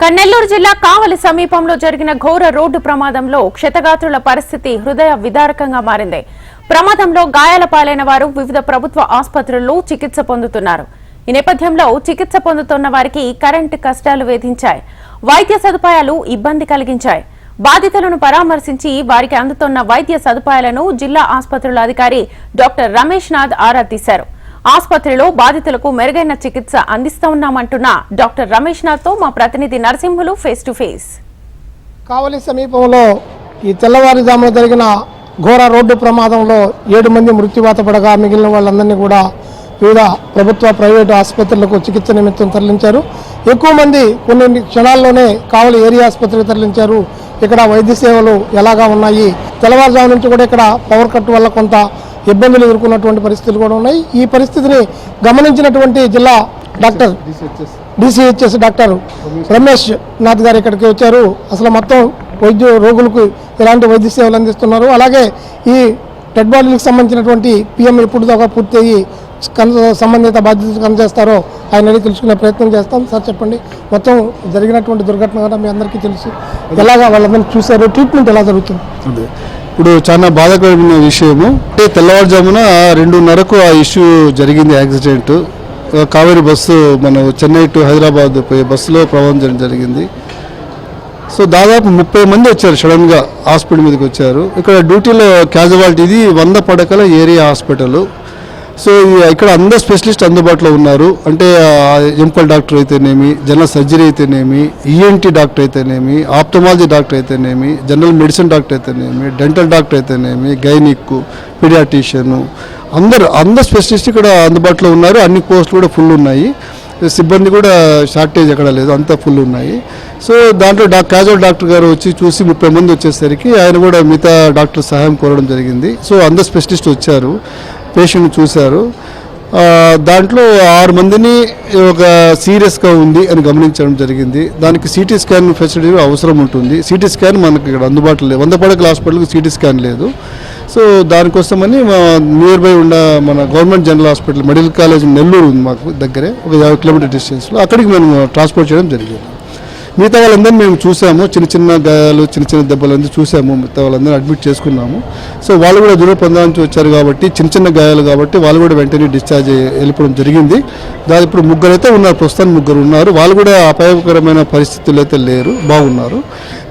కన్నెల్లూరు జిల్లా కావలి సమీపంలో జరిగిన ఘోర రోడ్డు ప్రమాదంలో క్షతగాత్రుల పరిస్థితి హృదయ విదారకంగా మారింది. ప్రమాదంలో గాయాల పాలైన వారు వివిధ ప్రభుత్వ ఆసుపత్రుల్లో చికిత్స పొందుతున్నారు. ఈ నేపథ్యంలో చికిత్స పొందుతున్న వారికి కరెంటు కష్టాలు వేధించాయి, వైద్య సదుపాయాలు ఇబ్బంది కలిగించాయి. బాధితులను పరామర్శించి వారికి అందుతున్న వైద్య సదుపాయాలను జిల్లా ఆసుపత్రుల అధికారి డాక్టర్ రమేష్ నాథ్ ఆరా తీశారు. ఆసుపత్రిలో బాధితులకు మెరుగైన చికిత్స అందిస్తున్నామంటున్న డాక్టర్ రమేష్ నాథ్ తో మా ప్రతినిధి నరసింహులు ఫేస్ టు ఫేస్. కావలి సమీపంలో ఈ తెల్లవారుజామున జరిగిన ఘోర రోడ్డు ప్రమాదంలో 7 మంది మృత్యువాత పడగా మిగిలిన వాళ్ళందరినీ కూడా వివిధ ప్రభుత్వ ప్రైవేటు ఆసుపత్రులకు చికిత్స నిమిత్తం తరలించారు. ఎక్కువ మంది కొన్ని క్షణాల్లోనే కావలి ఏరియా ఆసుపత్రికి తరలించారు. ఇక్కడ వైద్య సేవలు ఎలాగా ఉన్నాయి, తెల్లవారుజాము నుంచి కూడా ఇక్కడ పవర్ కట్ వల్ల కొంత ఇబ్బందులు ఎదుర్కొన్నటువంటి పరిస్థితులు కూడా ఉన్నాయి. ఈ పరిస్థితిని గమనించినటువంటి జిల్లా doctor DCHS doctor Ramesh Nath గారు ఇక్కడికి వచ్చారు. అసలు మొత్తం రోగులకు ఎలాంటి వైద్య సేవలు అందిస్తున్నారు, అలాగే ఈ డెడ్ బాడీలకు సంబంధించినటువంటి పిఎం ఎప్పుడు దాకా పూర్తి అయ్యి సంబంధిత బాధ్యతలు అందజేస్తారో ఆయన అడిగి తెలుసుకునే ప్రయత్నం చేస్తాం. సార్ చెప్పండి, మొత్తం జరిగినటువంటి దుర్ఘటన కూడా మీ అందరికీ తెలుసు, ఎలాగా వాళ్ళందరినీ చూశారు, ట్రీట్మెంట్ ఎలా జరుగుతుంది? ఇప్పుడు చాలా బాధాకరమైన విషయము. అంటే తెల్లవారుజామున 2:30కు ఆ ఇష్యూ జరిగింది. యాక్సిడెంట్ కావేరీ బస్సు మన చెన్నై టు హైదరాబాద్ పోయే బస్సులో ప్రమాదం జరిగింది. సో దాదాపు 30 మంది వచ్చారు, సడన్గా హాస్పిటల్ మీదకి వచ్చారు. ఇక్కడ డ్యూటీలో క్యాజువాలిటీ, ఇది 100 పడకల ఏరియా హాస్పిటల్. సో ఇక్కడ అందరు స్పెషలిస్ట్ అందుబాటులో ఉన్నారు. అంటే ఎంపల్ డాక్టర్ అయితేనేమి, జనరల్ సర్జరీ అయితేనేమి, ఈఎన్టీ డాక్టర్ అయితేనేమి, ఆప్థమాలజీ డాక్టర్ అయితేనేమి, జనరల్ మెడిసిన్ డాక్టర్ అయితేనేమి, డెంటల్ డాక్టర్ అయితేనేమి, గైనిక్, పీడియాట్రిషియన్, అందరు స్పెషలిస్ట్ ఇక్కడ అందుబాటులో ఉన్నారు. అన్ని పోస్టులు కూడా ఫుల్ ఉన్నాయి. సిబ్బంది కూడా షార్టేజ్ ఎక్కడ లేదు, అంతా ఫుల్ ఉన్నాయి. సో దాంట్లో క్యాజువల్ డాక్టర్ గారు వచ్చి చూసి 30 మంది వచ్చేసరికి ఆయన కూడా మిగతా డాక్టర్ సహాయం కోరడం జరిగింది. సో అందరు స్పెషలిస్ట్ వచ్చారు, పేషెంట్ చూశారు. దాంట్లో 6 మందిని ఒక సీరియస్గా ఉంది అని గమనించడం జరిగింది. దానికి సిటీ స్కాన్ ఫెసిలిటీ అవసరం ఉంటుంది. సిటీ స్కాన్ మనకి ఇక్కడ అందుబాటులో లేదు, 100 పడకల హాస్పిటల్కి సిటీ స్కాన్ లేదు. సో దానికోసమని నియర్ బై ఉన్న మన government general hospital medical college Nellore ఉంది మాకు దగ్గరే, ఒక 50 కిలోమీటర్ డిస్టెన్స్లో, అక్కడికి మేము ట్రాన్స్పోర్ట్ చేయడం జరిగింది. మిగతా వాళ్ళందరినీ మేము చూసాము, చిన్న గాయాలు, చిన్న దెబ్బలు అన్నీ చూసాము. మిగతా వాళ్ళందరూ అడ్మిట్ చేసుకున్నాము. సో వాళ్ళు కూడా దూర పొందాల నుంచి వచ్చారు కాబట్టి చిన్న గాయాలు కాబట్టి వాళ్ళు కూడా వెంటనే డిశ్చార్జ్ వెళ్ళిపోవడం జరిగింది. దాని ఇప్పుడు 3 అయితే ఉన్నారు, ప్రస్తుతానికి 3 ఉన్నారు. వాళ్ళు కూడా అపాయకరమైన పరిస్థితులు అయితే లేరు, బాగున్నారు.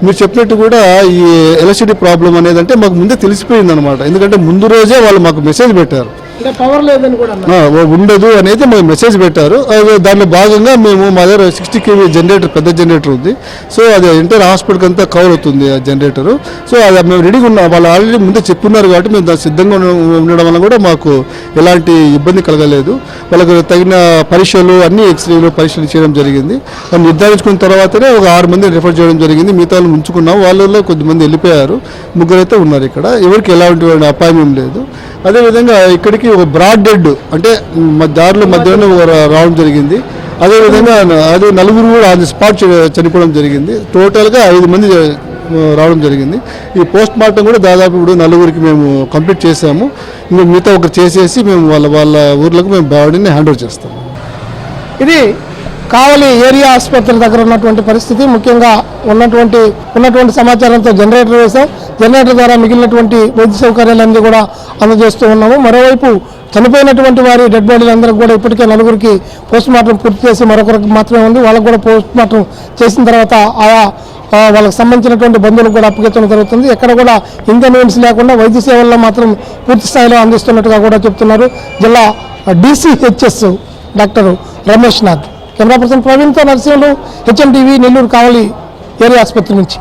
మీరు చెప్పినట్టు కూడా ఈ ఎలక్ట్రిసిటీ ప్రాబ్లం అనేది అంటే మాకు ముందే తెలిసిపోయింది అనమాట. ఎందుకంటే ముందు రోజే వాళ్ళు మాకు మెసేజ్ పెట్టారు, పవర్ లేదని కూడా ఉండదు అనేది మాకు మెసేజ్ పెట్టారు. దానిలో భాగంగా మేము మా దగ్గర 60 kV జనరేటర్, పెద్ద జనరేటర్ ఉంది. సో అది ఎంటైర్ హాస్పిటల్కి అంతా కవర్ అవుతుంది ఆ జనరేటర్. సో అది మేము రెడీగా ఉన్నాం, వాళ్ళు ఆల్రెడీ ముందే చెప్పున్నారు కాబట్టి మేము దానికి సిద్ధంగా ఉండడం వల్ల కూడా మాకు ఎలాంటి ఇబ్బంది కలగలేదు. వాళ్ళకు తగిన పరీక్షలు అన్ని ఎక్స్రేలు పరీక్షలు చేయడం జరిగింది. వాళ్ళు నిర్ధారించుకున్న తర్వాతనే ఒక 6 మంది రిఫర్ చేయడం జరిగింది. మిగతా వాళ్ళు ఉంచుకున్నాం. వాళ్ళలో కొద్దిమంది వెళ్ళిపోయారు, 3 అయితే ఉన్నారు. ఇక్కడ ఎవరికి ఎలాంటి అపాయం లేదు. అదేవిధంగా ఇక్కడికి ఒక బ్రాడ్ డెడ్ అంటే దారిలో మధ్యలో రావడం జరిగింది. అదేవిధంగా అది 4 కూడా ఆన్ ది స్పాట్ చనిపోవడం జరిగింది. టోటల్గా 5 మంది రావడం జరిగింది. ఈ పోస్ట్ మార్టం కూడా దాదాపు ఇప్పుడు 4కి మేము కంప్లీట్ చేసాము. ఇంకా మిగతా ఒకరు చేసేసి మేము వాళ్ళ ఊర్లకు మేము బాడీని హ్యాండ్ ఓవర్ చేస్తాము. ఇది కావలి ఏరియా ఆసుపత్రి దగ్గర ఉన్నటువంటి పరిస్థితి. ముఖ్యంగా ఉన్నటువంటి సమాచారంతో జనరేటర్ వేసాం. జనరేటర్ ద్వారా మిగిలినటువంటి వైద్య సౌకర్యాలన్నీ కూడా అందజేస్తూ ఉన్నాము. మరోవైపు చనిపోయినటువంటి వారి డెడ్ బాడీలందరికీ కూడా ఇప్పటికే 4కి పోస్ట్ మార్టం పూర్తి చేసి మరొకరికి మాత్రమే ఉంది. వాళ్ళకు కూడా పోస్ట్ మార్టం చేసిన తర్వాత ఆయా వాళ్ళకి సంబంధించినటువంటి బంధువులకు కూడా అప్పగించడం జరుగుతుంది. ఎక్కడ కూడా ఇన్కన్వీనియన్స్ లేకుండా వైద్య సేవల్లో మాత్రం పూర్తి స్థాయిలో అందిస్తున్నట్టుగా కూడా చెప్తున్నారు జిల్లా DCHS doctor Ramesh Nath. Camera person ప్రవీణ్తో Narasimhulu, HM TV, Nellore Kavali area ఆసుపత్రి నుంచి.